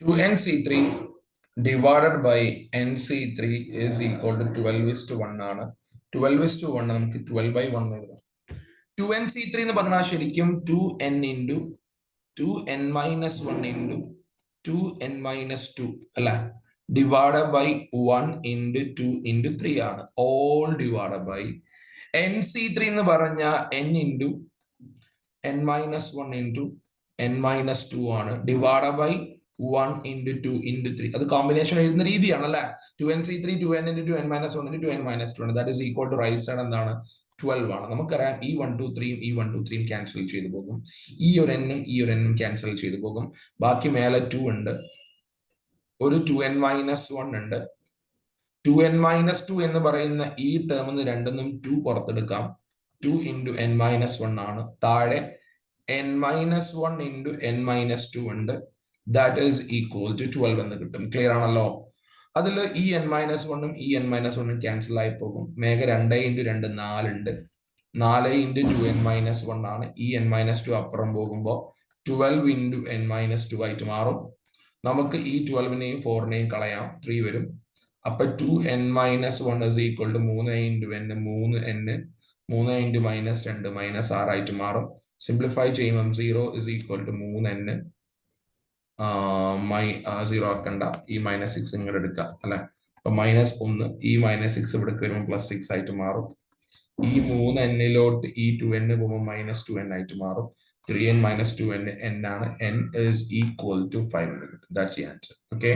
2nc3 divided by nc3 is equal to 12:1 ആണ്. 12:1 നമുക്ക് 12/1 എഴുതാം. 2nc3 എന്ന് പറഞ്ഞാൽ ശരിക്കും 2n into 2n-1 into 2n-2 അല്ല, divided by 1 into 2 into 3 ആണ്. All divided by nc3 എന്ന് പറഞ്ഞ n into n-1 into n-2 ആണ്. divided by 1 into 2 into 3. അത് കോമ്പിനേഷൻ എഴുതുന്ന രീതിയാണ് അല്ലെ. 2nc3 2n into 2n-1 into 2n-2 ആണ്. That is equal to right side എന്താണ് 12 ആണ്. നമുക്കറിയാം ഈ 1 2 3 ഈ 1 2 3 ക്യാൻസൽ ചെയ്തു പോകും. ഈ ഒരു n ക്യാൻസൽ ചെയ്തു പോകും. ബാക്കി മേലെ 2 ഉണ്ട്, ഒരു 2n-1 ഉണ്ട്. 2n-2 എന്ന് പറയുന്ന ഈ ടേമിന്ന് രണ്ടെന്നും 2 പുറത്തെടുക്കാം. 2 into n-1 ആണ്. താഴെ n-1 into n-2 ഉണ്ട്. ദാറ്റ് ഈസ് ഈക്വൽ ടു 12 എന്ന് കിട്ടും. ക്ലിയർ ആണല്ലോ. അതിൽ ഈ n-1ഉം ഈ n-1ഉം ക്യാൻസൽ ആയി പോകും. മേഘ 2 into 2 4 ഉണ്ട്. 4 into 2n-1 ആണ്. ഈ n-2 അപ്പുറം പോകുമ്പോൾ 12 into n-2 ആയിട്ട് മാറും. നമുക്ക് ഈ 12നെയും 4നെയും കളയാം, 3 വരും. അപ്പൊ 2n-1 is equal to 3 into n 3n 3 into -2 -6 ആയിട്ട് മാറും. സിംപ്ലിഫൈ ചെയ്യുമ്പോൾ 0 is equal to 3n 0 ആക്കണ്ട, ഈ -6 ഇങ്ങോട്ട് എടുക്കാം അല്ലെ. അപ്പൊ -1 ഈ -6 ഇവിടെ വരുമ്പോൾ +6 ആയിട്ട് മാറും. ഈ 3n ഈ 2n പോകുമ്പോൾ -2n ആയിട്ട് മാറും. 3n - 2n n ആണ്. n is equal to 5 എന്ന് കിട്ടും. That's the answer. Okay.